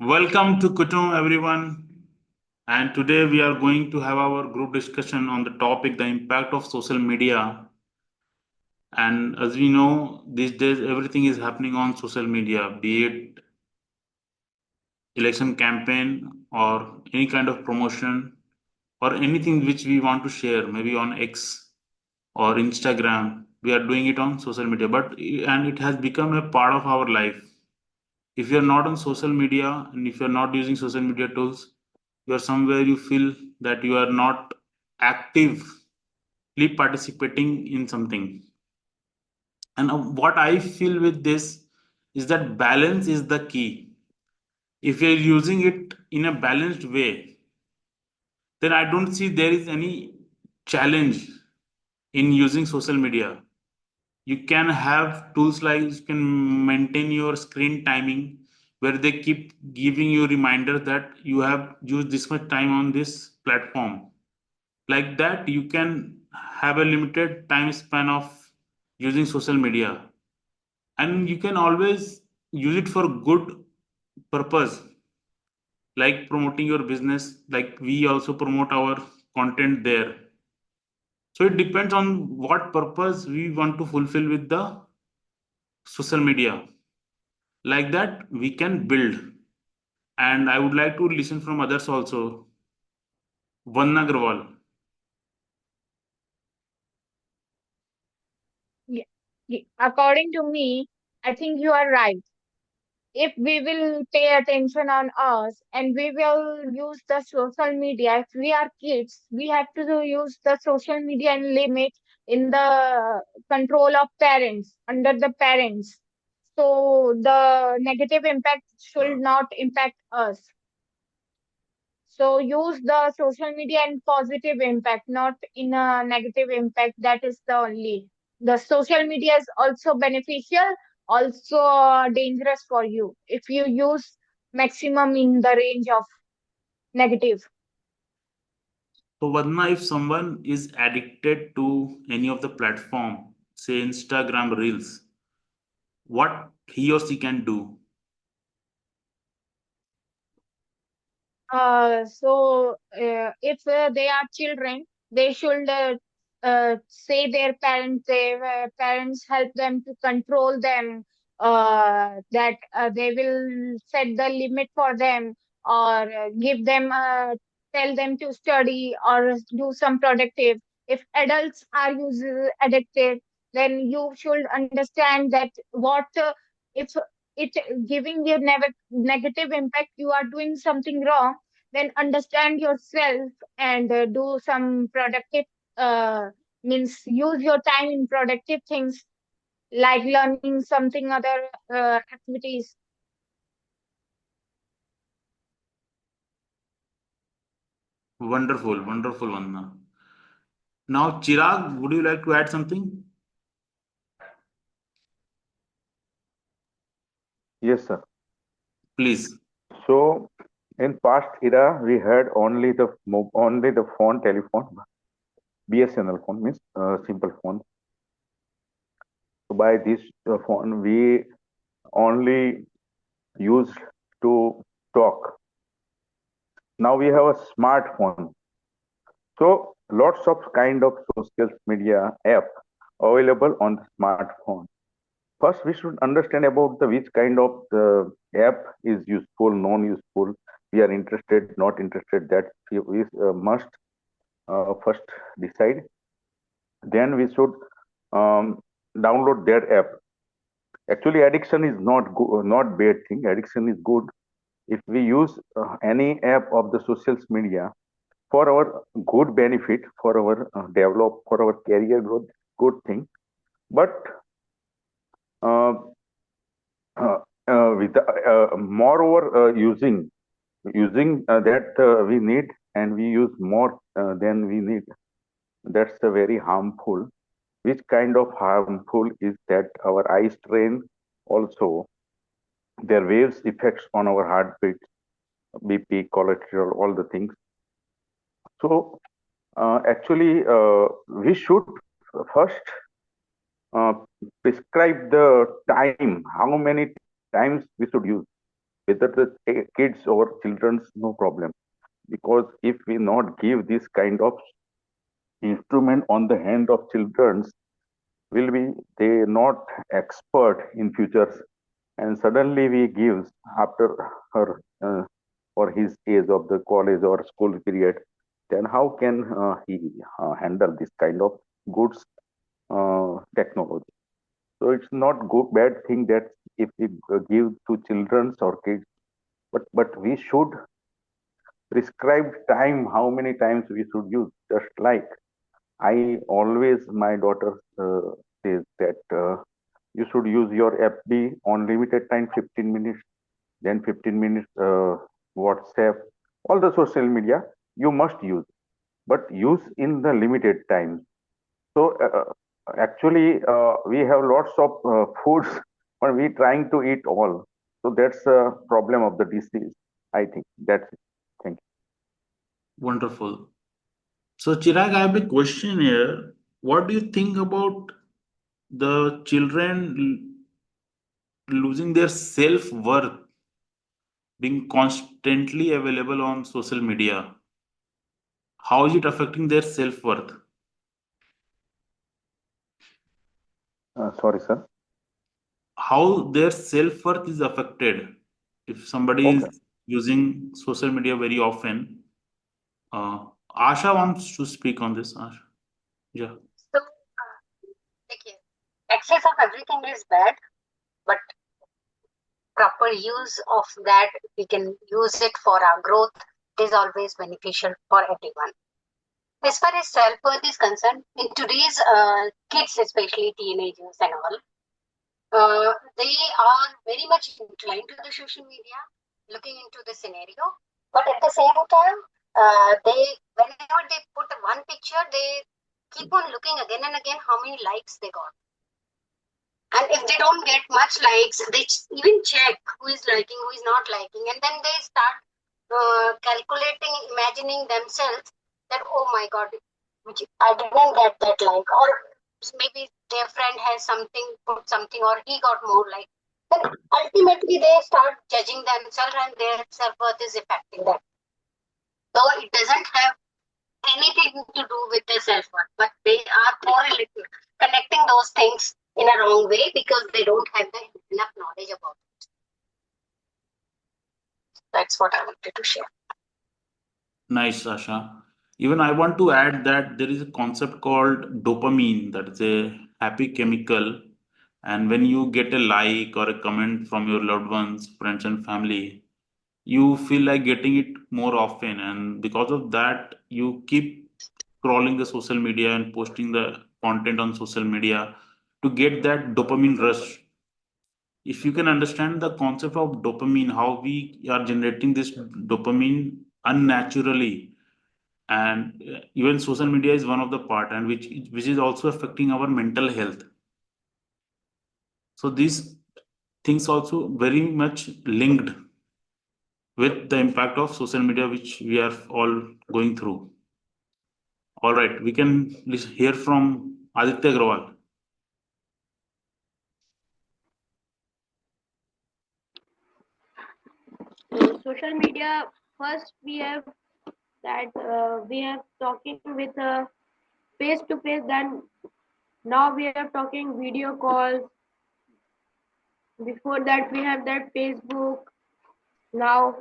Welcome to KUTUMB, everyone. And today we are going to have our group discussion on the topic the impact of social media. And as we know, these days everything is happening on social media, be it election campaign or any kind of promotion or anything which we want to share, maybe on X or Instagram. We are doing it on social media, and it has become a part of our life. If you're not on social media and if you're not using social media tools, you're somewhere you feel that you are not actively participating in something. And what I feel with this is that balance is the key. If you're using it in a balanced way, then I don't see there is any challenge in using social media. You can have tools like you can maintain your screen timing where they keep giving you reminders that you have used this much time on this platform. Like that, you can have a limited time span of using social media, and you can always use it for good purpose, like promoting your business. Like we also promote our content there. So it depends on what purpose we want to fulfill with the social media. Like that, we can build. And I would like to listen from others also. Vanna Agrawal. Yeah. According to me, I think you are right. If we will pay attention on us and we will use the social media, if we are kids, we have to use the social media and limit in the control of parents, under the parents. So the negative impact should not impact us. So use the social media in positive impact, not in a negative impact. That is the only. The social media is also beneficial, also dangerous for you if you use maximum in the range of negative. So, Vadna, if someone is addicted to any of the platform, say Instagram Reels, what he or she can do? If they are children, they should say their parents, their parents help them to control them, that they will set the limit for them or give them, tell them to study or do some productive. If adults are addicted, then you should understand that what if it giving you negative impact, you are doing something wrong, then understand yourself and do some productive, uh, means use your time in productive things like learning something other activities. Wonderful, wonderful, Vanna. Now, Chirag, would you like to add something? Yes, sir. Please. So, in past era, we had only the phone telephone, BSNL phone means simple phone. So by this phone, we only used to talk. Now we have a smartphone. So lots of kind of social media app available on the smartphone. First, we should understand about the which kind of the app is useful, non-useful. We are interested, not interested. That we must first decide. Then we should um, download that app. Actually, addiction is not bad thing. Addiction is good if we use any app of the social media for our good benefit, for our for our career growth, good thing. But uh, with moreover using that we need and we use more than we need, that's a very harmful. Which kind of harmful is that our eye strain also, their waves effects on our heartbeat, bp, cholesterol, all the things. So we should first uh, prescribe the time, how many times we should use. whether the kids or children's, no problem. Because if we not give this kind of instrument on the hand of children's, will be they not expert in futures, and suddenly we gives after her or his age of the college or school period, then how can he handle this kind of goods technology? So it's not good bad thing that if we give to children or kids, but we should prescribe time how many times we should use. Just like I always my daughter says that you should use your FB on limited time, 15 minutes, then 15 minutes WhatsApp, all the social media you must use, but use in the limited time. So actually, we have lots of foods, but we trying to eat all. So that's a problem of the disease. I think that's it. Thank Wonderful. So, Chirag, I have a question here. What do you think about the children losing their self worth being constantly available on social media? How is it affecting their self worth? Sorry, sir. How their self worth is affected if somebody Okay. is using social media very often? Uh, Asha wants to speak on this. Asha. Yeah. So, okay, excess of everything is bad, but proper use of that, we can use it for our growth. It is always beneficial for everyone. As far as self-worth is concerned, in today's kids, especially teenagers and all, they are very much inclined to the social media, looking into the scenario. But at the same time, they whenever they put one picture, they keep on looking again and again how many likes they got. And if they don't get much likes, they even check who is liking, who is not liking, and then they start calculating, imagining themselves that, oh my god, which I didn't get that like, or maybe their friend has something, put something, or he got more like. Then ultimately they start judging themselves, and their self worth is affecting them. So it doesn't have anything to do with their self worth, but they are correlating, connecting those things in a wrong way because they don't have enough knowledge about it. That's what I wanted to share. Nice, Asha. Even I want to add that there is a concept called dopamine, that is a happy chemical. And when you get a like or a comment from your loved ones, friends, and family, you feel like getting it more often. And because of that, you keep scrolling the social media and posting the content on social media to get that dopamine rush. If you can understand the concept of dopamine, how we are generating this dopamine unnaturally, and even social media is one of the part, and which is also affecting our mental health. So these things also very much linked with the impact of social media which we are all going through. All right, we can hear from Aditya Agrawal. So social media, first we have that we have talking with face to face. Then now we are talking video calls. Before that we have that Facebook. Now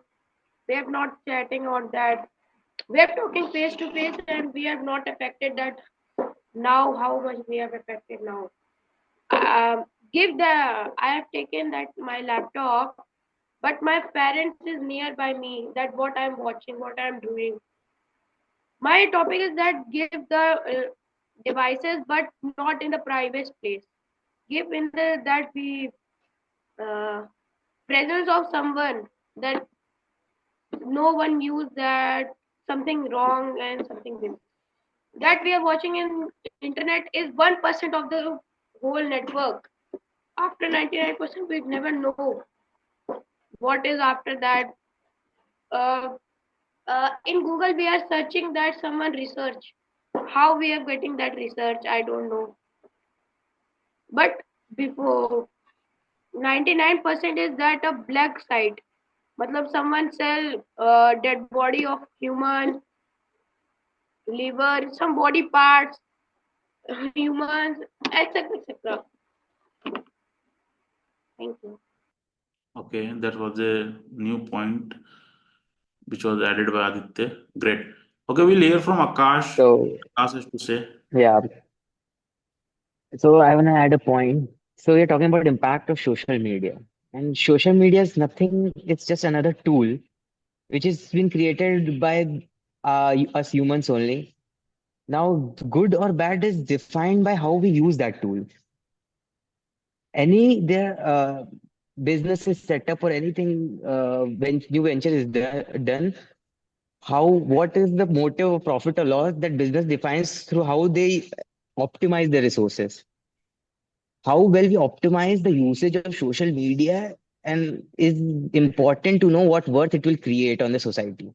we have not chatting on that. We are talking face to face, and we have not affected that. Now how much we have affected now. Give the I have taken that my laptop, but my parents is nearby me. That what I'm watching, what I'm doing. My topic is that give the devices, but not in the private place. Give in the that we uh, presence of someone, that no one use that something wrong and something good. That we are watching in internet is 1% of the whole network. After 99%, we never know what is after that. Uh, in Google, we are searching that someone research. How we are getting that research, I don't know. But before 99% is that a black site. मतलब someone sell dead body of human, liver, some body parts, humans, etc. etc. Thank you. Okay, that was a new point which was added by Aditya. Great. Okay, we'll hear from Akash. So Akash has to say. yeah, so I want to add a point. So we're talking about impact of social media, and social media is nothing. It's just another tool which has been created by us humans only. Now, good or bad is defined by how we use that tool. Any their business is set up or anything when new venture is done, how what is the motive of profit or loss that business defines through how they optimize their resources, how well we optimize the usage of social media, and is important to know what worth it will create on the society.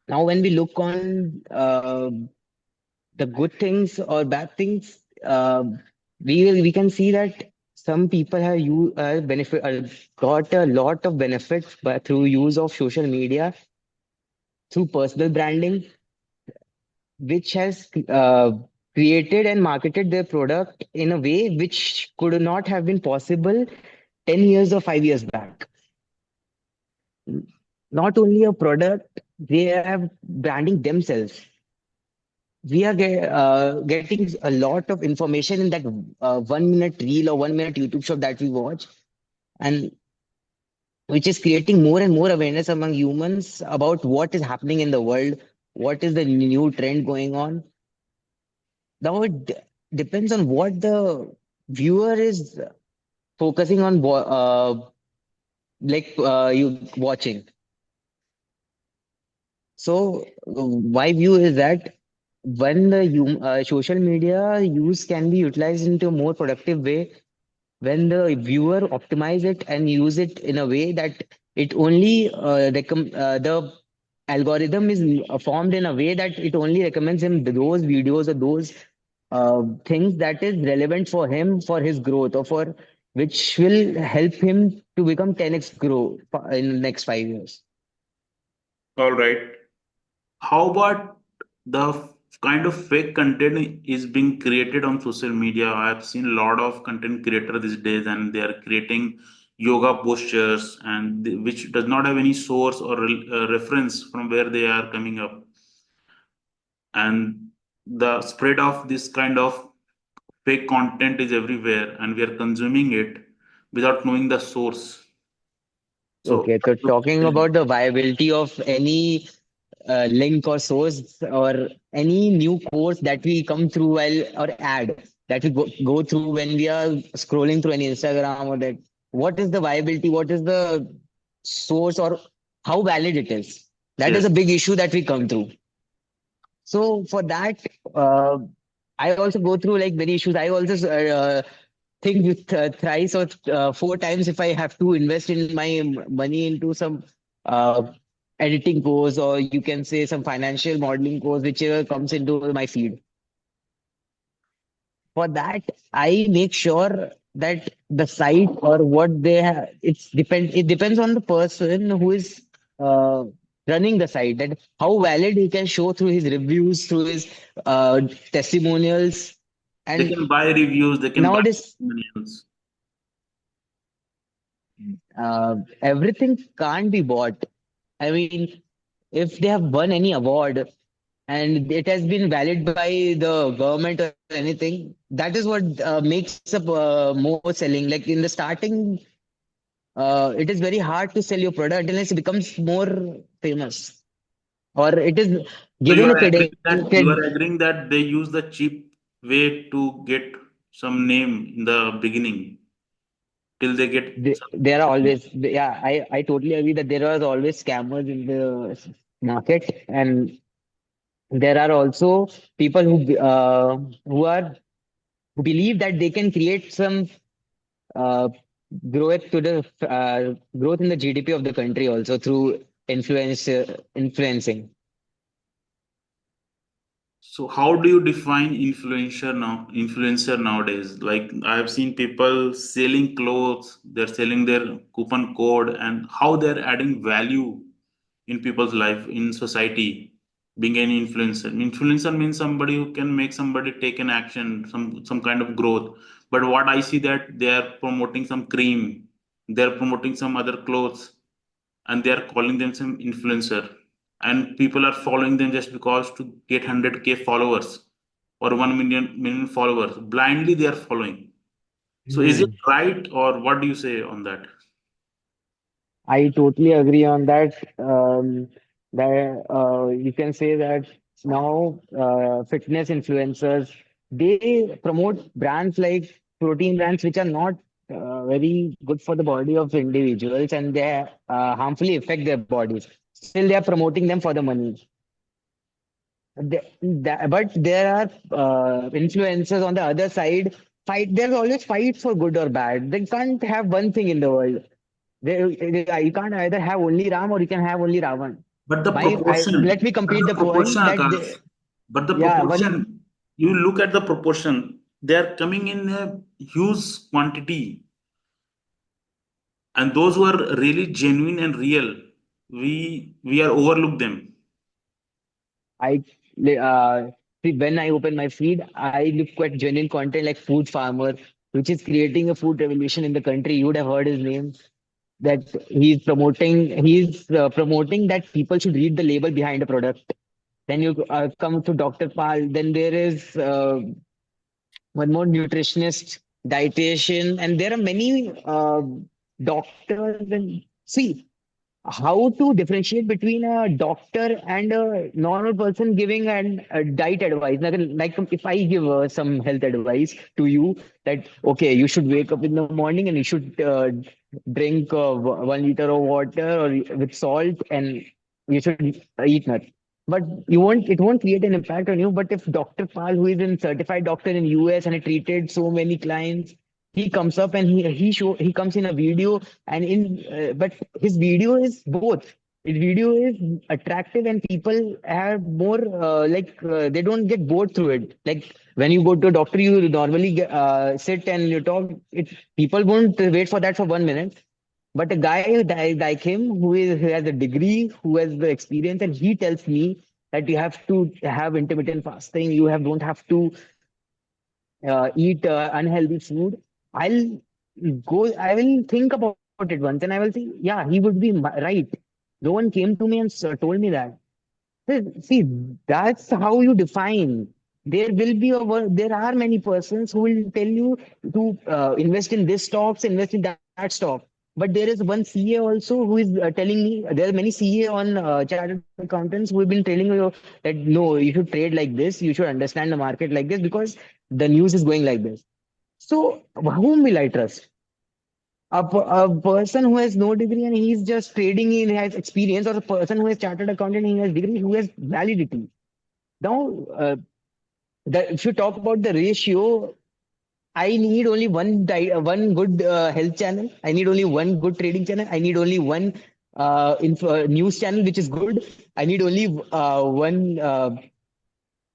Now when we look on the good things or bad things, we can see that some people have got a lot of benefits but through use of social media, through personal branding, which has created and marketed their product in a way which could not have been possible 10 years or 5 years back. Not only a product, they have branding themselves. We are getting a lot of information in that 1 minute reel or 1 minute YouTube short that we watch, and which is creating more and more awareness among humans about what is happening in the world, what is the new trend going on. Now it depends on what the viewer is focusing on, you watching. So my view is that when the social media use can be utilized into a more productive way, when the viewer optimize it and use it in a way that it only the algorithm is formed in a way that it only recommends him those videos or those things that is relevant for him for his growth or for which will help him to become 10x grow in the next 5 years. All right. How about the kind of fake content is being created on social media? I've seen a lot of content creator these days, and they are creating yoga postures, and which does not have any source or reference from where they are coming up. And the spread of this kind of fake content is everywhere, and we are consuming it without knowing the source. So, Okay, so talking about the viability of any link or source or any new course that we come through while or ad that we go through when we are scrolling through any Instagram or that, what is the viability, what is the source or how valid it is? That is yes, a big issue that we come through. So for that, uh, I also go through like many issues. I also think with thrice or 4 times if I have to invest in my money into some uh, editing course, or you can say some financial modeling course, whichever comes into my feed. For that, I make sure that the site or what they have, it depends on the person who is uh, running the site, that how valid he can show through his reviews, through his uh, testimonials. they And can buy reviews, they can buy nowadays, testimonials. everything can't be bought. I mean, if they have won any award and it has been valid by the government or anything, that is what makes up more selling. Like in the starting, it is very hard to sell your product unless it becomes more famous or it is So you given a are agreeing that they use the cheap way to get some name in the beginning till they get some. There are always, yeah, I totally agree that there are always scammers in the market, and there are also people who are who believe that they can create some uh, growth to the growth in the GDP of the country also through influencing. So how do you define influencer nowadays? Like I have seen people selling clothes, they're selling their coupon code, and how they're adding value in people's life, in society, being an influencer. Influencer means somebody who can make somebody take an action, some kind of growth. But what I see that they are promoting some cream, they're promoting some other clothes, and they are calling them some influencer, and people are following them just because to get 100K followers or 1 million followers. Blindly they are following. So is it Hmm. right, or what do you say on that? I totally agree on that. That you can say that now fitness influencers, they promote brands like protein brands which are not very good for the body of individuals, and they harmfully affect their bodies. Still, they are promoting them for the money. But there are influencers on the other side. Fight. There's always fights for good or bad. They can't have one thing in the world. You can't either have only Ram or you can have only Ravan. But the proportion, Let me but complete the the proportion, point that Akash, but the yeah, proportion, one you look at the proportion, they are coming in a huge quantity, and those who are really genuine and real, we are overlook them. I see when I open my feed, I look at genuine content like Food Farmer, which is creating a food revolution in the country. You would have heard his name. That he's promoting that people should read the label behind a product. Then you come to Dr. Pal. Then there is one more nutritionist, dietitian, and there are many doctors. And see how to differentiate between a doctor and a normal person giving an diet advice. Like if I give some health advice to you that okay, you should wake up in the morning and you should drink 1 liter of water or with salt, and you should eat nuts. But it won't create an impact on you. But if Dr. Pal, who is a certified doctor in US and he treated so many clients, he comes up and he comes in a video, and in but his video is both. His video is attractive and people have more they don't get bored through it. Like when you go to a doctor, you normally sit and you talk. People won't wait for that for 1 minute. But a guy like him who has a degree, who has the experience, and he tells me that you have to have intermittent fasting. You have don't have to eat unhealthy food. I'll I will think about it once and I will say, yeah, he would be right. No one came to me and told me that. See, that's how you define. There are many persons who will tell you to invest in this stocks, invest in that stock. But there is one CA also who is telling me, there are many CA on chartered accountants who have been telling you that no, you should trade like this, you should understand the market like this because the news is going like this. So whom will I trust? A person who has no degree and he's just trading, he has experience, or a person who has chartered accountant, he has degree, who has validity. Now, if you talk about the ratio, I need only one good health channel. I need only one good trading channel. I need only one news channel which is good. I need only one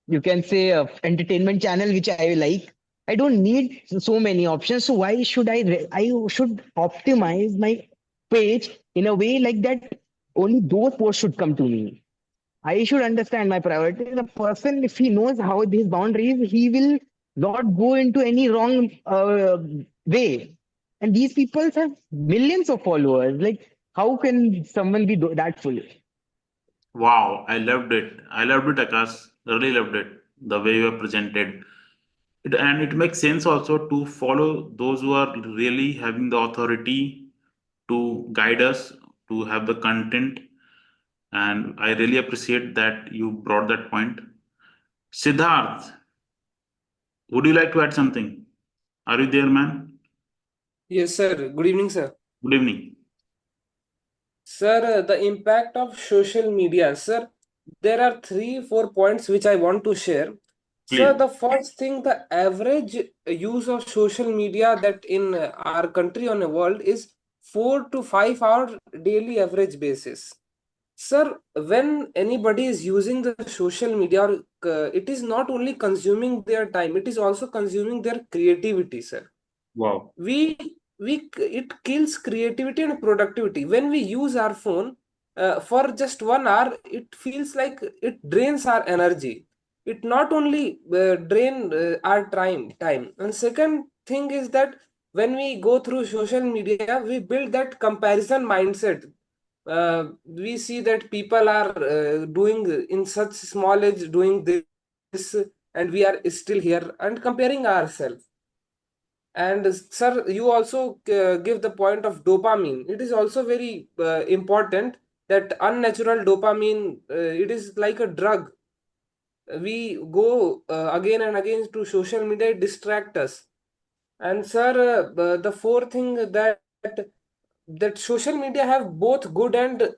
you can say entertainment channel which I like. I don't need so many options. So why should I should optimize my page in a way like that only those posts should come to me. I should understand my priorities. A person, if he knows how his boundaries, he will not go into any wrong way. And these people have millions of followers. Like, how can someone be that foolish? Wow, I loved it. I loved it, Akash. Really loved it. The way you have presented it, and it makes sense also to follow those who are really having the authority to guide us, to have the content. And I really appreciate that you brought that point. Siddharth, would you like to add something? Are you there, man? Yes, sir. Good evening, sir. Good evening. Sir, the impact of social media. Sir, there are 3, 4 points which I want to share. Sir, Please. the first thing, the average use of social media that in our country on the world is 4 to 5 hour daily average basis. Sir, when anybody is using the social media or it is not only consuming their time, it is also consuming their creativity, sir. Wow. It kills creativity and productivity. When we use our phone for just 1 hour, it feels like it drains our energy. It not only drain our time. And second thing is that when we go through social media, we build that comparison mindset. We see that people are doing in such small age doing this, and we are still here and comparing ourselves. And sir, you also give the point of dopamine. It is also very important that unnatural dopamine, it is like a drug. We go again and again to social media, it distract us. And sir, the fourth thing that social media have both good and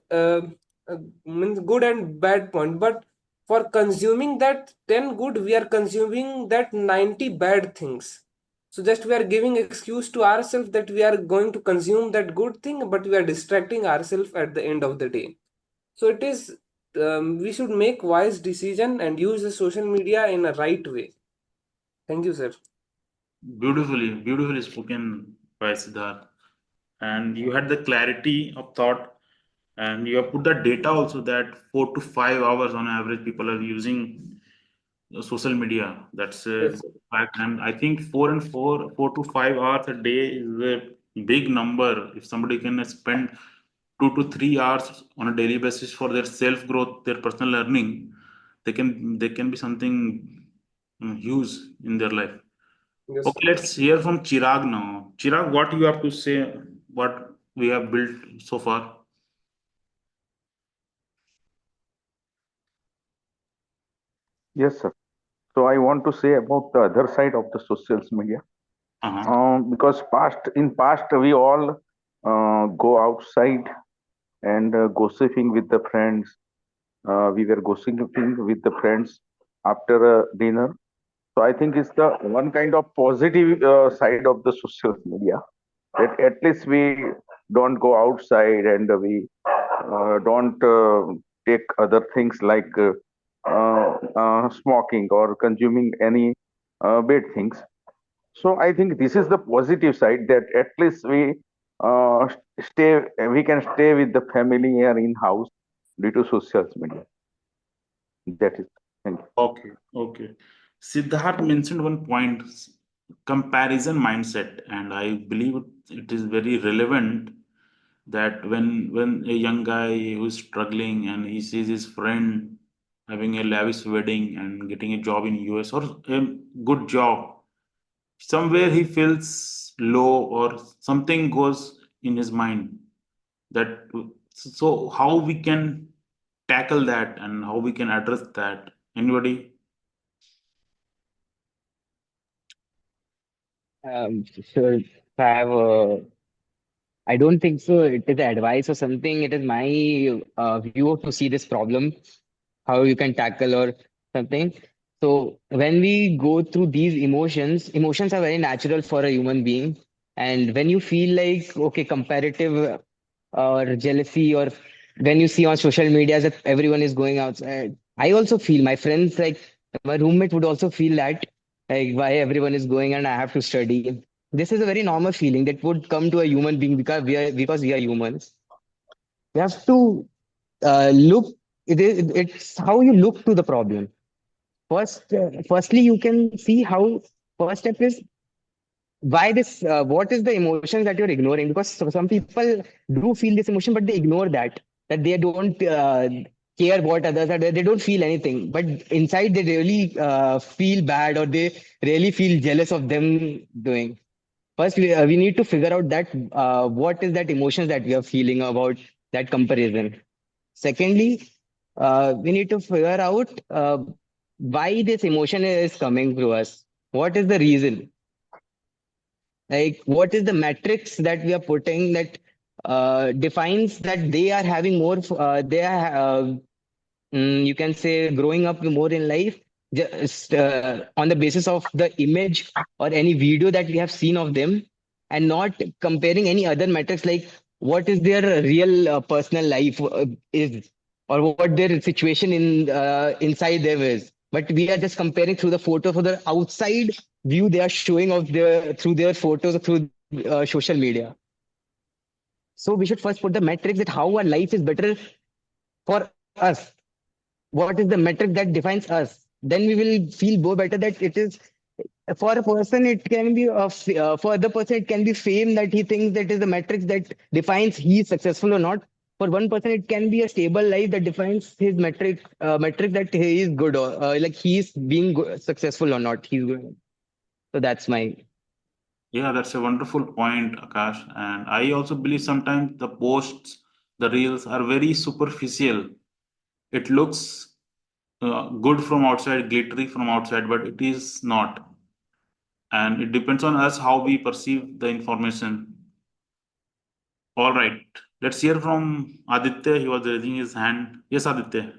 means good and bad point, but for consuming that 10 good, we are consuming that 90 bad things. So just we are giving excuse to ourselves that we are going to consume that good thing, but we are distracting ourselves at the end of the day. So it is we should make wise decision and use the social media in a right way. Thank you, sir. Beautifully spoken by Siddharth. And you had the clarity of thought, and you have put the data also that 4 to 5 hours on average people are using social media. That's a Yes, sir. fact. And I think 4 to 5 hours a day is a big number. If somebody can spend 2 to 3 hours on a daily basis for their self growth, their personal learning, they can be something huge in their life. Yes, sir. Okay, let's hear from Chirag now. Chirag, what you have to say? What we have built so far? Yes, sir. So I want to say about the other side of the social media. Uh-huh. Because in past we all go outside and gossiping with the friends. We were gossiping with the friends after dinner. So I think it's the one kind of positive side of the social media, that at least we don't go outside and we don't take other things like smoking or consuming any bad things. So I think this is the positive side, that at least uh, stay we can stay with the family here in house due to social media. That is. Thank you. Okay. Siddharth mentioned one point, comparison mindset, and I believe it is very relevant that when a young guy who's struggling and he sees his friend having a lavish wedding and getting a job in US or a good job, somewhere he feels low or something goes in his mind that, so how we can tackle that and how we can address that? Anybody? So if I have I don't think so. It is advice or something. It is my view to see this problem, how you can tackle or something. So when we go through these emotions are very natural for a human being. And when you feel like, okay, comparative or jealousy, or when you see on social media that everyone is going outside, I also feel, my friends, like my roommate would also feel that, like why everyone is going and I have to study. This is a very normal feeling that would come to a human being because we are humans. We have to look. It's how you look to the problem. Firstly, you can see how. First step is why this. What is the emotions that you're ignoring? Because some people do feel this emotion, but they ignore that they don't care what others are doing. They don't feel anything, but inside they really feel bad, or they really feel jealous of them doing. First, we need to figure out that what is that emotions that we are feeling about that comparison. Secondly, we need to figure out why this emotion is coming through us. What is the reason? Like, what is the metrics that we are putting that defines that they are having more, they are, you can say, growing up more in life just on the basis of the image or any video that we have seen of them, and not comparing any other metrics like what is their real personal life is, or what their situation in inside them is. but we are just comparing through the photo for the outside view they are showing of their through their photos or through social media. So we should first put the metrics that how our life is better for us. What is the metric that defines us? Then we will feel more better that it is for a person it can be for other person it can be fame that he thinks that is the metrics that defines he is successful or not. For one person it can be a stable life that defines his metric that he is good or like he is being successful or not he's good. So that's my Yeah, that's a wonderful point, Akash. And I also believe sometimes the posts, the reels are very superficial. It looks good from outside, glittery from outside, but it is not. And it depends on us how we perceive the information. All right, let's hear from Aditya. He was raising his hand. Yes, Aditya.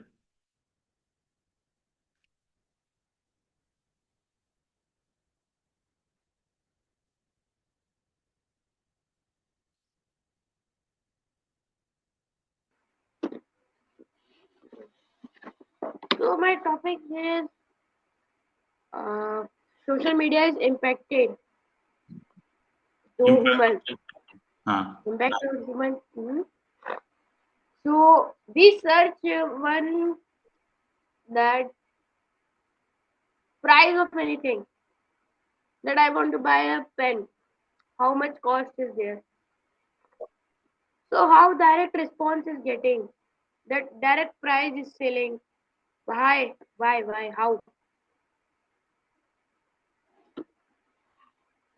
So my topic is uh, social media is impacted to Impact. human. हाँ. Impact to human. So we search one that price of anything that I want to buy a pen. How much cost is there? So how direct response is getting? That direct price is selling. Why? How?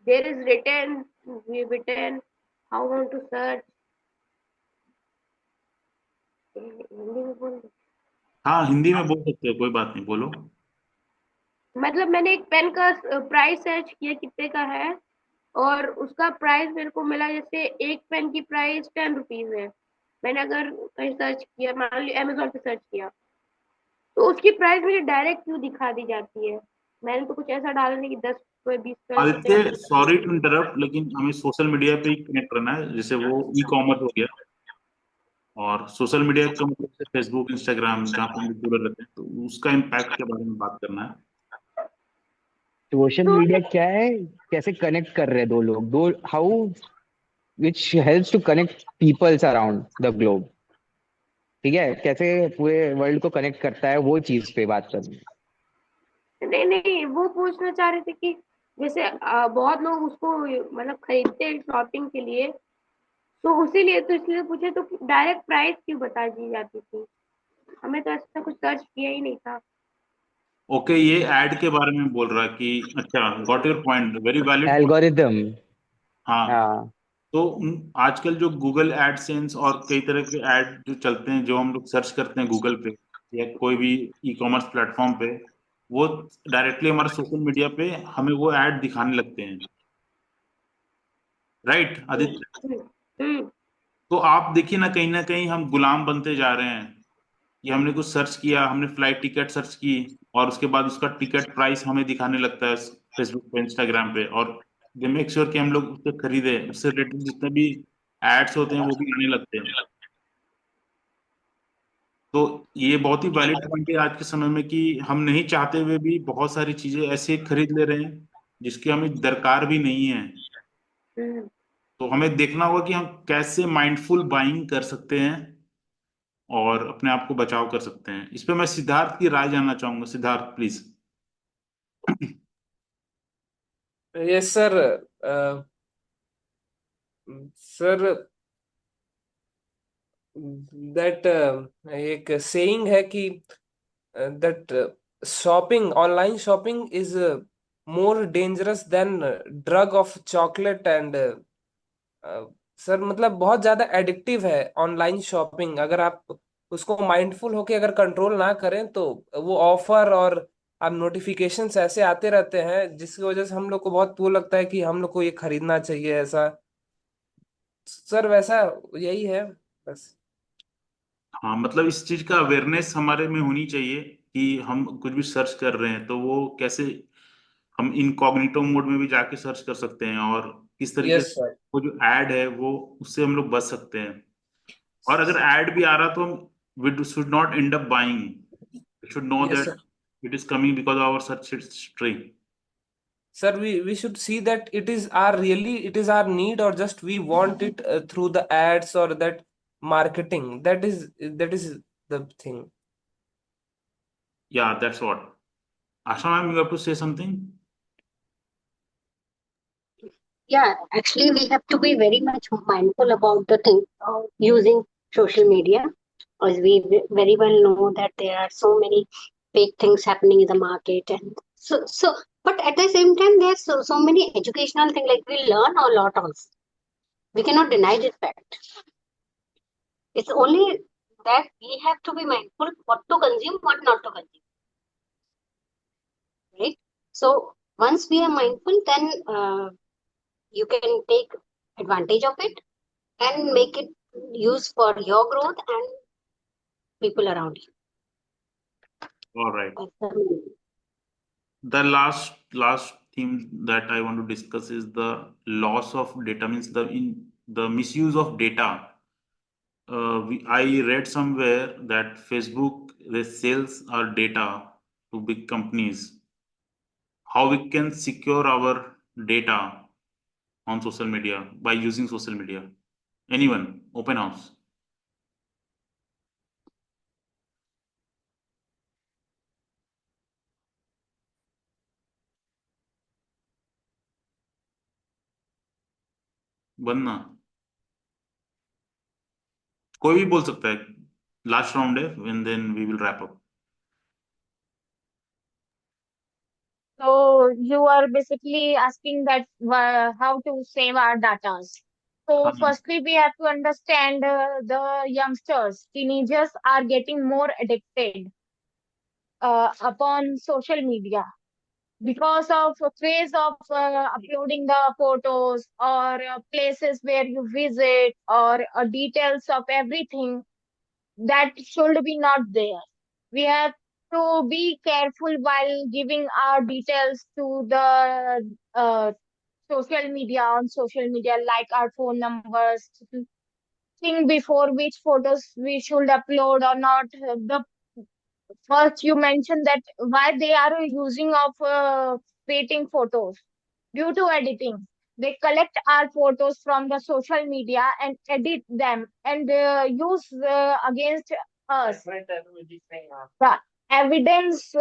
There is written, we written. How want to search? Hindi में बोल दो। हाँ, हिंदी में बोल सकते हो, कोई बात नहीं, बोलो. मतलब मैंने एक पेन का प्राइस सर्च किया कितने का है और उसका प्राइस मेरे को मिला जैसे एक पेन की प्राइस 10 रुपीज है। मैंने अगर कहीं सर्च किया मान ली अमेजोन पे सर्च किया तो उसकी प्राइस मुझे डायरेक्ट क्यों दिखा दी जाती है। मैंने तो कुछ ऐसा डाला नहीं कि 10 20 रुपए कितने का आदित्य, पड़ेगा। सॉरी टू इंटरप्ट, लेकिन हमें सोशल मीडिया पे ही कनेक्ट करना है, जैसे वो ई कॉमर्स हो गया, और सोशल मीडिया का मतलब से फेसबुक, इंस्टाग्राम, जहाँ पे हम लोग जुड़े रहते हैं, तो उसका इम्पैक्ट के बारे में बात करना है. सोशल तो मीडिया क्या है कैसे कनेक्ट कर रहे हैं दो लोग दो how which helps to connect peoples around the globe. ठीक है कैसे पूरे वर्ल्ड को कनेक्ट करता है वो चीज पे बात करनी. नहीं वो पूछना चाह रहे थे कि जैसे बहुत लोग उसको मतलब खरीदते हैं शॉपिंग के लिए तो उसीलिए तो इसलिए पूछे तो डायरेक्ट प्राइस क्यों बता दी जाती थी। हमें तो ऐसा कुछ सर्च किया ही नहीं था। ओके, ये एड के बारे में बोल रहा है कि अच्छा, got your point, very valid point. Algorithm. हाँ. हाँ. तो आजकल जो गूगल एडसेंस और कई तरह के ऐड जो चलते हैं, जो हम लोग सर्च करते हैं गूगल पे या कोई भी ई कॉमर्स प्लेटफॉर्म पे, वो डायरेक्टली हमारे सोशल मीडिया पे हमें वो ऐड दिखाने लगते हैं. राइट, हम्म, आदित्य? हम्म, हम्म, तो आप देखिए ना कहीं हम गुलाम बनते जा रहे हैं. कि हमने कुछ सर्च किया, हमने फ्लाइट टिकट सर्च की, और उसके बाद उसका टिकट प्राइस हमें दिखाने लगता है फेसबुक पे, इंस्टाग्राम पे, और दे मेक श्योर कि हम लोग उससे खरीदे, उससे रिलेटेड जितने भी एड्स होते हैं वो भी आने लगते हैं. तो ये बहुत ही वैलिड पॉइंट है आज के समय में कि हम नहीं चाहते हुए भी बहुत सारी चीजें ऐसे खरीद ले रहे हैं जिसकी हमें दरकार भी नहीं है. हम्म। तो हमें देखना होगा कि हम कैसे माइंडफुल बाइंग कर सकते हैं और अपने आप को बचाव कर सकते हैं. इस पे मैं सिद्धार्थ की राय जानना चाहूंगा. Siddharth, please. Yes sir. Sir, that एक सेइंग है कि that shopping online shopping is more dangerous than drug of chocolate and sir मतलब बहुत ज्यादा एडिक्टिव है ऑनलाइन शॉपिंग. अगर आप उसको माइंडफुल होके अगर कंट्रोल ना करें तो वो ऑफर और अब नोटिफिकेशंस ऐसे आते रहते हैं जिसकी वजह से हम लोग को बहुत वो लगता है कि हम लोग को ये खरीदना चाहिए ऐसा. सर वैसा यही है बस. हाँ, मतलब इस चीज का अवेयरनेस हमारे में होनी चाहिए कि हम कुछ भी सर्च कर रहे हैं तो वो कैसे, हम इनकॉग्निटो मोड में भी जाके सर्च कर सकते हैं, और किस तरीके यस से सर. वो जो ऐड है वो, उससे हम लोग बच सकते हैं. और अगर ऐड भी आ रहा तो हम we should not end up buying, we should know yes that sir. It is coming because of our search history. Sir, we should see that it is our need, or just we want it through the ads or that marketing. That is the thing. Yeah, that's what. Asha ma'am, you have to say something? Yeah, actually, we have to be very much mindful about the thing of using social media, as we very well know that there are so many fake things happening in the market, and but at the same time, there's so many educational things like we learn a lot also. We cannot deny this fact. It's only that we have to be mindful what to consume, what not to consume, right? So once we are mindful, then you can take advantage of it and make it use for your growth and people around you. All right. That's the The last theme that I want to discuss is the loss of data, means the misuse of data. I read somewhere that Facebook, they sells our data to big companies. How we can secure our data on social media by using social media? Anyone? Open house. बनना कोई भी बोल सकता है. Last round है, and then we will wrap up. So you are basically asking that how to save our data. So हाँ. firstly, we have to understand the youngsters, teenagers are getting more addicted upon social media because of a craze of uploading the photos or places where you visit or details of everything that should be not there. We have to be careful while giving our details to the social media on social media, like our phone numbers. Think before which photos we should upload or not. The first you mentioned that why they are using of creating photos due to editing. They collect our photos from the social media and edit them and use against us. The evidence,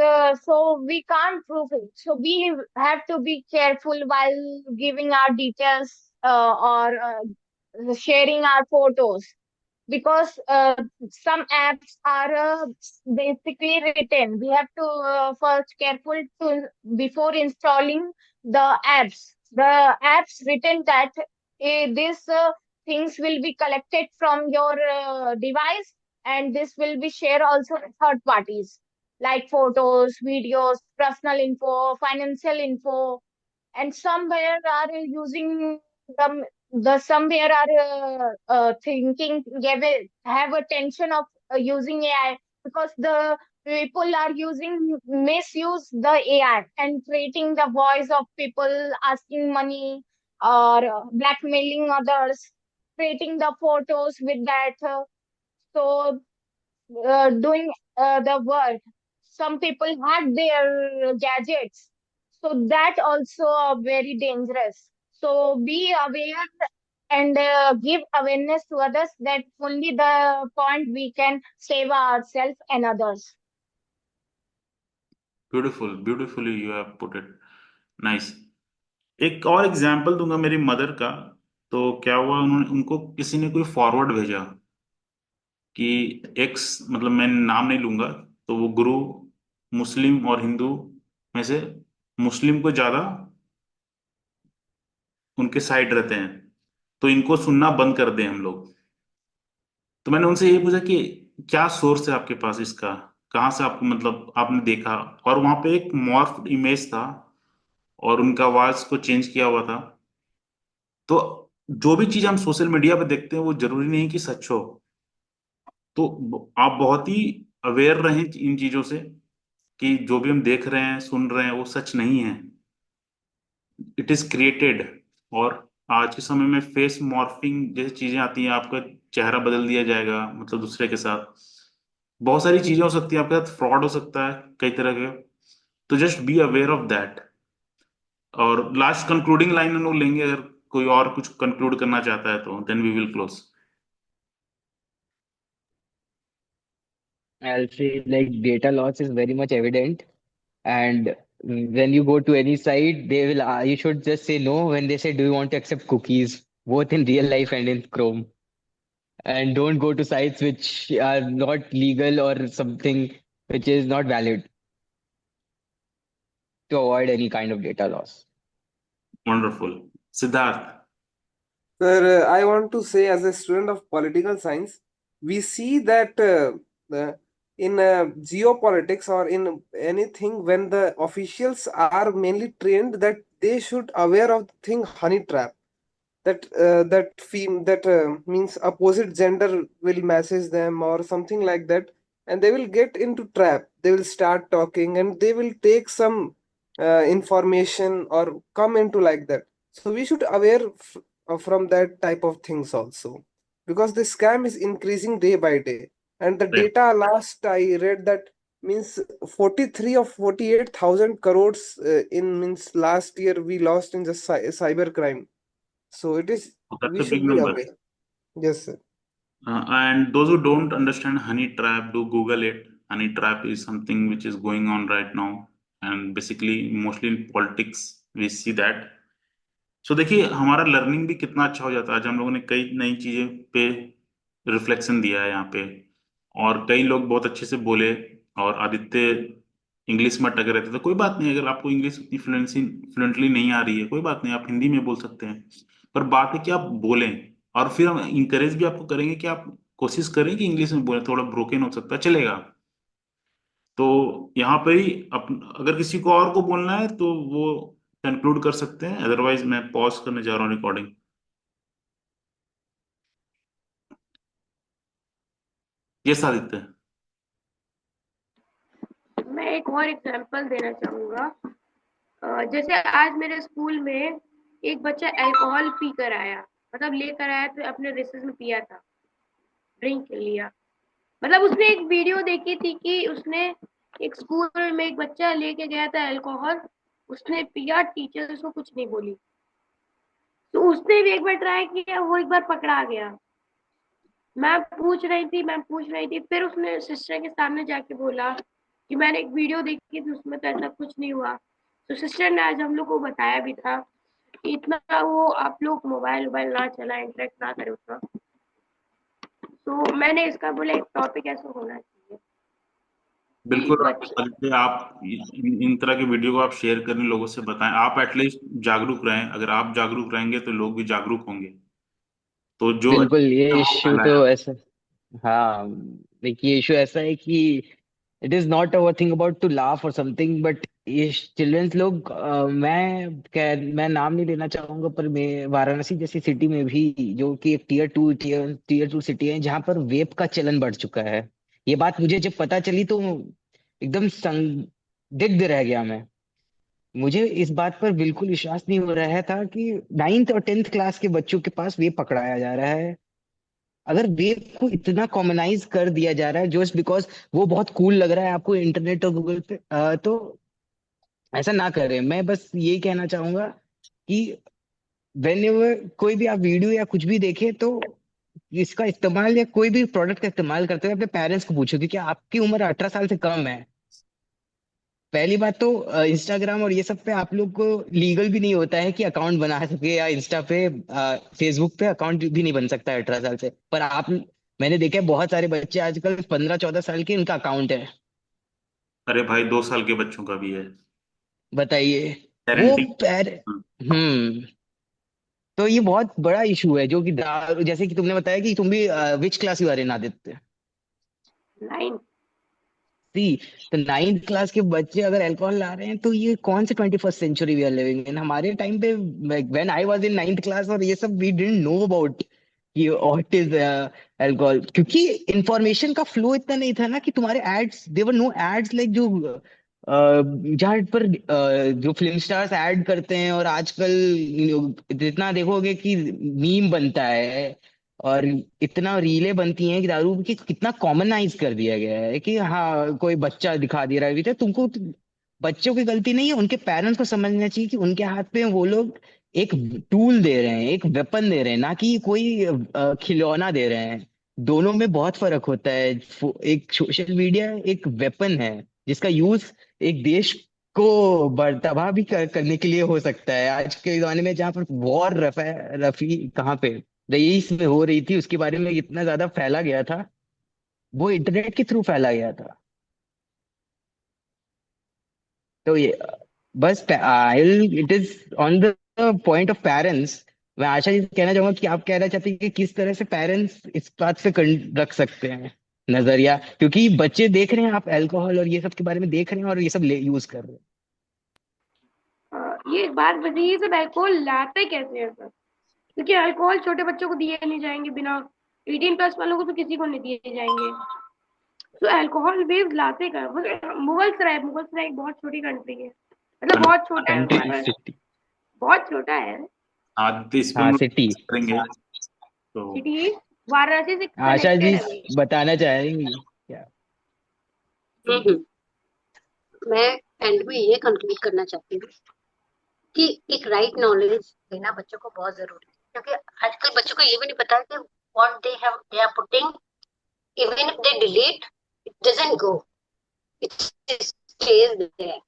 so we can't prove it. So we have to be careful while giving our details or sharing our photos because some apps are basically written. We have to first careful to before installing the apps. The apps written that these things will be collected from your device and this will be shared also with third parties like photos, videos, personal info, financial info, and somewhere are using the somewhere are thinking have a tension of using AI because the people are using misuse the AI and creating the voice of people asking money or blackmailing others, creating the photos with that. So doing the work. Some people hack their gadgets. So that also very dangerous. So be aware and give awareness to others that only the point we can save ourselves and others. Beautifully you have put it. Nice. एक और example दूंगा मेरी mother का. तो क्या हुआ, उन्होंने उनको किसी ने कोई फॉरवर्ड भेजा कि एक्स, मतलब मैं नाम नहीं लूंगा, तो वो गुरु मुस्लिम और हिंदू में से मुस्लिम को ज्यादा उनके साइड रहते हैं, तो इनको सुनना बंद कर दें हम लोग. तो मैंने उनसे ये पूछा कि क्या सोर्स है आपके पास इसका, कहाँ से आपको, मतलब आपने देखा. और वहां पे एक मॉर्फ इमेज था और उनका आवाज को चेंज किया हुआ था. तो जो भी चीज हम सोशल मीडिया पे देखते हैं वो जरूरी नहीं कि सच हो. तो आप बहुत ही अवेयर रहें इन चीजों से कि जो भी हम देख रहे हैं सुन रहे हैं वो सच नहीं है. It is created. और आज के समय में फेस मॉर्फिंग जैसी चीजें आती हैं, आपका चेहरा बदल दिया जाएगा मतलब दूसरे के साथ. बहुत सारी चीजें हो सकती है, आपके साथ फ्रॉड हो सकता है कई तरह के. तो just be aware of that. और लास्ट कंक्लूडिंग लाइन हम लोग लेंगे, अगर कोई और कुछ कंक्लूड करना चाहता है तो then we will close. I'll say like data loss is very much evident, and when you go to any site, they will you should just say no when they say, "Do you want to accept cookies?" Both in real life and in Chrome, and don't go to sites which are not legal or something which is not valid to avoid any kind of data loss. Wonderful. Siddharth. Sir, I want to say, as a student of political science, we see that in geopolitics or in anything, when the officials are mainly trained that they should aware of the thing honey trap, that means opposite gender will message them or something like that, and they will get into trap. They will start talking and they will take some information or come into like that. So we should aware from that type of things also, because the scam is increasing day by day, and the data last I read that means 43 or 48,000 crores in means last year we lost in the cyber crime. So it is, that's we a big should be number. aware. Yes, sir. And those who don't understand honey trap, do Google it. Honey trap is something which is going on right now, and basically mostly in politics we see that. सो देखिए हमारा learning भी कितना अच्छा हो जाता है। आज हम लोगों ने कई नई चीजें पे रिफ्लेक्शन दिया है यहाँ पे, और कई लोग बहुत अच्छे से बोले, और आदित्य इंग्लिश में अटक रहे थे। तो कोई बात नहीं, अगर आपको इंग्लिश उतनी फ्लुएंटली नहीं आ रही है कोई बात नहीं, आप हिंदी में बोल सकते हैं। पर बात है कि आप बोलें, और फिर हम इंकरेज भी आपको करेंगे कि आप कोशिश करें कि इंग्लिश में बोलें। थोड़ा ब्रोकन हो सकता है, चलेगा। तो यहाँ पे ही अगर किसी को और को बोलना है तो वो कंक्लूड कर सकते हैं, अदरवाइज मैं पॉज करने जा रहा हूँ रिकॉर्डिंग। ये आदित्य। मैं एक और एग्जांपल देना चाहूंगा। जैसे आज मेरे स्कूल में एक बच्चा अल्कोहल पी कर आया, मतलब लेकर आया तो अपने रिसेस में पिया था, ड्रिंक लिया। मतलब उसने एक वीडियो देखी थी कि उसने एक स्कूल में एक बच्चा लेके गया था अल्कोहल, उसने पिया, टीचर उसको कुछ नहीं बोली, तो उसने भी एक बार ट्राई किया, वो एक बार पकड़ा गया। मैम पूछ रही थी, फिर उसने सिस्टर के सामने जाके बोला कि मैंने एक वीडियो देखी थी, उसमें तो ऐसा कुछ नहीं हुआ। तो सिस्टर ने आज हम लोग को बताया भी था कि इतना वो आप लोग मोबाइल वोबाइल ना चलाएं, इंटरेक्ट ना करें उतना। तो मैंने इसका बोला एक टॉपिक ऐसा होना चाहिए कि बिल्कुल बच्चे, आदित्य, आप इन तरह के वीडियो को आप शेयर करें, लोगों से बताएं। आप एटलीस्ट जागरूक रहें, अगर आप जागरूक रहेंगे तो लोग भी जागरूक होंगे। तो जो बिल्कुल, ये अच्छा वो इश्यू फैलाया। तो ऐसा, हाँ, देखिए इशू ऐसा है कि it is not our thing about to laugh और समथिंग, बट ये चिल्ड्रंस लोग, मैं नाम नहीं लेना चाहूंगा, पर मैं वाराणसी जैसी सिटी में भी, जो कि एक टीयर टू सिटी है, जहाँ पर वेप का चलन बढ़ चुका है। ये बात मुझे जब पता चली तो एकदम संदिग्ध रह गया मैं। मुझे इस बात पर बिल्कुल विश्वास नहीं हो रहा था कि 9th और 10th क्लास के बच्चों के पास वेप पकड़ाया जा रहा है। अगर वेब को इतना कॉमनाइज कर दिया जा रहा है जस्ट बिकॉज वो बहुत कूल लग रहा है आपको इंटरनेट और गूगल पे, तो ऐसा ना करें। मैं बस ये कहना चाहूंगा कि वेन एवर कोई भी आप वीडियो या कुछ भी देखें, तो इसका इस्तेमाल या कोई भी प्रोडक्ट का इस्तेमाल करते हुए अपने पेरेंट्स को पूछो कि क्या आपकी उम्र 18 साल से कम है। पहली बात तो इंस्टाग्राम और ये सब पे आप लोग को लीगल भी नहीं होता है कि अकाउंट बना सके, या इंस्टा पे, फेसबुक पे अकाउंट भी नहीं बन सकता है 18 साल से। पर आप, मैंने देखा है बहुत सारे बच्चे आजकल 15-14 साल के इनका अकाउंट है। अरे भाई 2 साल के बच्चों का भी है। बताइए। वो पेरेंटिंग। पैर हम्म तो ये बहुत बड़ा इशू है, जो कि जैसे कि तुमने बताया कि तुम भी which class you are in Aditya? 9। C, तो 9th क्लास के बच्चे अगर अल्कोहल ला रहे हैं, तो ये कौन से 21st century we are living in? हमारे टाइम पे, when I was in 9th class और ये सब, वी डिडंट नो अबाउट कि व्हाट इज अल्कोहल, क्योंकि इंफॉर्मेशन का फ्लो इतना नहीं था ना कि तुम्हारे AIDS, there were no AIDS like जो जहाँ पर जो फिल्म स्टार्स ऐड करते हैं, और आजकल जितना देखोगे कि मीम बनता है और इतना रीलें बनती हैं कि दारू की कितना कॉमनाइज कर दिया गया है कि हाँ कोई बच्चा दिखा दे रहा है, तुमको बच्चों की गलती नहीं है, उनके पेरेंट्स को समझना चाहिए कि उनके हाथ में वो लोग एक टूल दे रहे हैं, एक वेपन दे रहे हैं, ना कि कोई खिलौना दे रहे हैं। दोनों में बहुत फर्क होता है। एक सोशल मीडिया एक वेपन है जिसका यूज एक देश को तबाह भी करने के लिए हो सकता है। आज के जमाने में जहाँ पर वॉर रफी कहाँ पे रईस में हो रही थी, उसके बारे में इतना ज्यादा फैला गया था, वो इंटरनेट के थ्रू फैला गया था। तो ये बस I it is on the point of parents. मैं आशा जी से कहना चाहूंगा कि आप कहना चाहते हैं कि किस तरह से पेरेंट्स इस बात पे रख सकते हैं नजरिया, क्योंकि बच्चे देख रहे हैं, आप अल्कोहल और ये सब के बारे में देख रहे हैं और ये सब यूज कर रहे हैं। ये एक बात बताइए, सब अल्कोहल लाते कैसे हैं सर? क्योंकि अल्कोहल छोटे बच्चों को दिए नहीं जाएंगे, बिना 18+ वालों को तो किसी को नहीं दिए जाएंगे। तो अल्कोहल बेस्ड लाते का मुगल सराय एक बहुत छोटी कंट्री है, मतलब बहुत छोटा है कंट्री वहाँ पर, सिटी। बहुत छोटा है। आदित्य इस पे हाँ हम लोग सिटी। करेंगे तो। सिटी वाराणसी से आशा जी कनेक्टेड है भाई। बताना चाहेंगी क्या? हम्म। मैं एंड में ये कंक्लूड करना चाहती हूँ कि एक राइट नॉलेज देना बच्चों को बहुत जरूरी है, क्योंकि आजकल बच्चों को ये भी नहीं पता है कि what they are putting, even if they delete, it doesn't go, it stays there.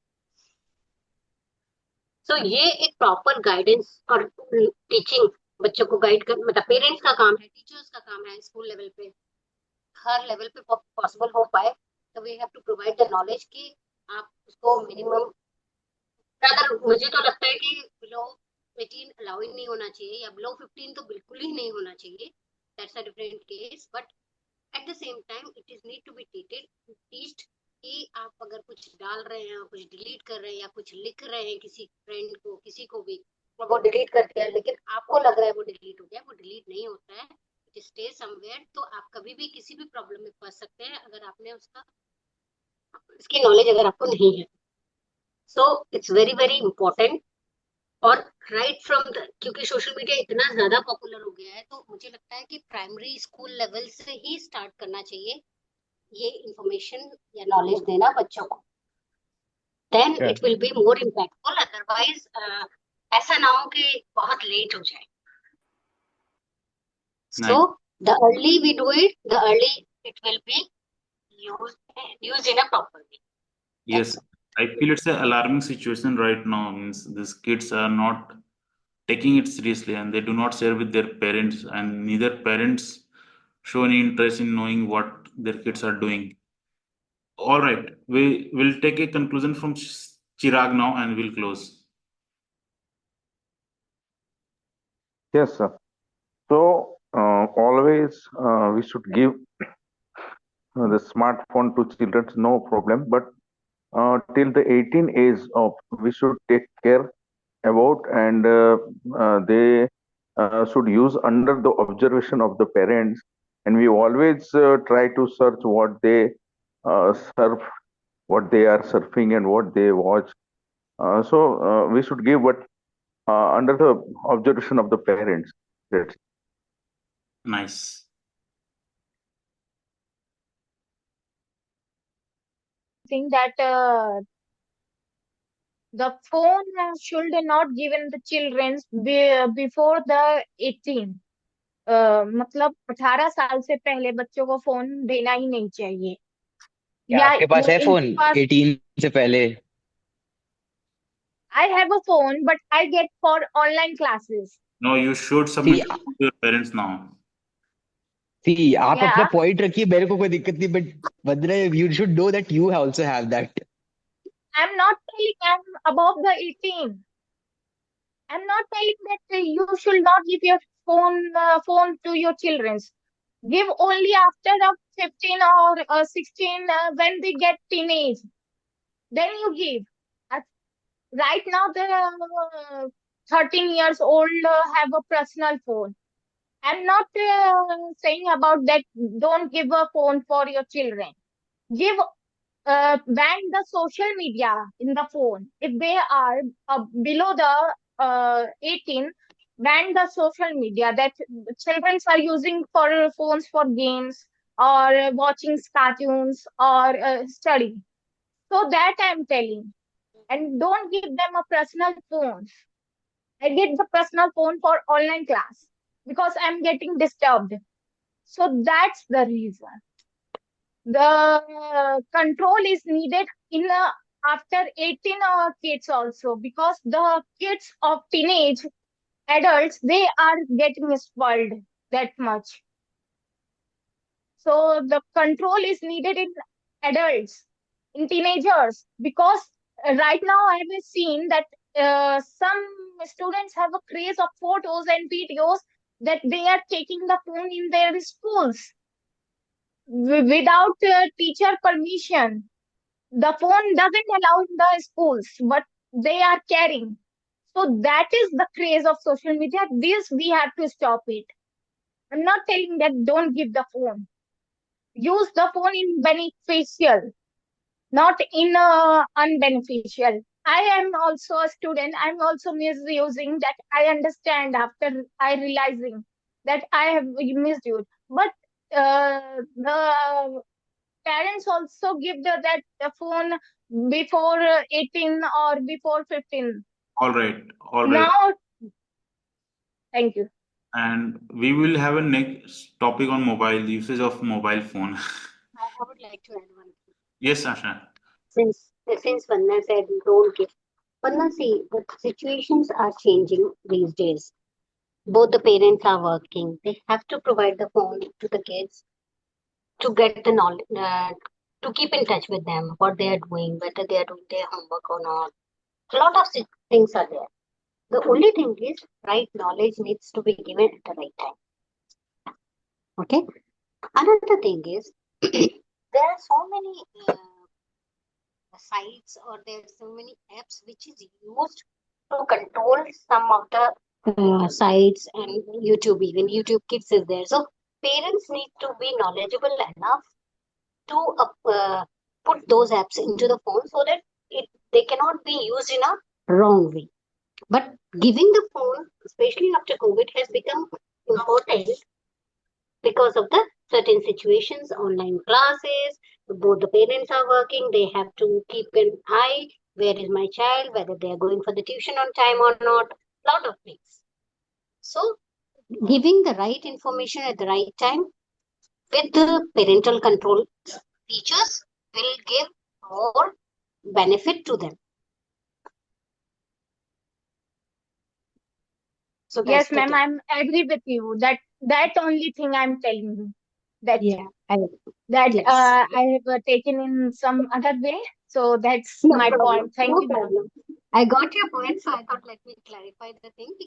So ये एक प्रॉपर गाइडेंस और टीचिंग, बच्चों को गाइड कर, मतलब पेरेंट्स का काम है, टीचर्स का काम है, स्कूल लेवल पे, हर लेवल पे पॉसिबल हो पाए तो we have to provide the knowledge कि आप उसको मिनिमम, अगर मुझे तो लगता है कि बिलो 18 अलाउ ही नहीं होना चाहिए, या बिलो 15 तो बिल्कुल ही नहीं होना चाहिए, that's a different case. But at the same time it is need to be teached कि आप अगर कुछ डाल रहे हैं, कुछ डिलीट कर रहे हैं, या कुछ लिख रहे हैं किसी फ्रेंड को, किसी को भी, और वो डिलीट कर दिया, लेकिन आपको लग रहा है वो डिलीट हो गया, वो डिलीट नहीं होता है, इट स्टे समवेयर। तो आप कभी भी किसी भी प्रॉब्लम में फंस सकते हैं अगर आपने इसकी नॉलेज अगर आपको नहीं है। So it's very very important. और राइट फ्रॉम द, क्योंकि सोशल मीडिया इतना ज्यादा पॉपुलर हो गया है, तो मुझे लगता है कि प्राइमरी स्कूल लेवल से ही स्टार्ट करना चाहिए ये इंफॉर्मेशन या नॉलेज देना बच्चों को, then it will be more impactful. Otherwise ऐसा ना हो कि बहुत लेट हो जाए। So nice. The early we do it, the early it will be used in a proper way. Yes, That's I feel it's an alarming situation right now. Means these kids are not taking it seriously and they do not share with their parents, and neither parents show any interest in knowing what their kids are doing. All right, we will take a conclusion from Chirag now and we'll close. Yes, sir. So always we should give the smartphone to children, no problem. But till the 18 age of, we should take care about, and they should use under the observation of the parents. And we always try to search what they surf, what they are surfing, and what they watch. So we should give what under the observation of the parents. That's Nice. Think that the phone should not given the children before the 18, मतलब 18 साल से पहले बच्चों को phone देना ही नहीं चाहिए। क्या या आपके पास है फोन इनके पास, 18 से पहले? I have a phone but I get for online classes. No, you should C submit it to your parents now. सी आप अपना Yeah, पॉइंट रखिए, मेरे को कोई दिक्कत नहीं, but Bandra you should know that you also have that. I'm not telling I'm above the 18. I'm not telling that you should not give your phone to your children. Give only after the 15 or 16, when they get teenage. Then you give. Uh, Right now, the 13 years old have a personal phone. I'm not saying about that. Don't give a phone for your children. Give ban the social media in the phone. If they are below the 18, ban the social media that children are using for phones for games or watching cartoons or study. So that I'm telling. and don't give them a personal phone. I get the personal phone for online class because I'm getting disturbed. So that's the reason. The control is needed in after 18 kids also, because the kids of teenage adults, they are getting spoiled that much. So the control is needed in adults, in teenagers, because right now I have seen that some students have a craze of photos and videos that they are taking the phone in their schools without teacher permission. The phone doesn't allow in the schools, but they are carrying. So that is the craze of social media. This we have to stop it. I'm not telling that don't give the phone. Use the phone in beneficial, not in unbeneficial. I am also a student. I'm also misusing that. I understand after I realizing that I have misused. But the parents also give the phone before 18 or before 15. All right. Now, thank you. And we will have a next topic on mobile usage of mobile phone. I would like to add one thing. Yes, Asha. Since Vanna said don't give. Vanna, see, the situations are changing these days. Both the parents are working. They have to provide the phone to the kids to get the knowledge, to keep in touch with them, what they are doing, whether they are doing their homework or not. A lot of things are there. The only thing is, right knowledge needs to be given at the right time. Okay. Another thing is, there are so many sites, or there are so many apps which is used to control some of the sites, and YouTube, even YouTube Kids is there. So parents need to be knowledgeable enough to put those apps into the phone so that they cannot be used in a wrong way. But giving the phone, especially after COVID, has become important because of the certain situations, online classes, both the parents are working, they have to keep an eye, where is my child, whether they are going for the tuition on time or not, lot of things. So giving the right information at the right time with the parental control features will give more benefit to them. So Yes, that's the ma'am, thing. I'm agree with you. That only thing I'm telling you. That Yeah, that yes. I have taken in some other way. So that's No my problem. point. Thank No you, ma'am. problem. I got your point, so I thought let me clarify the thing.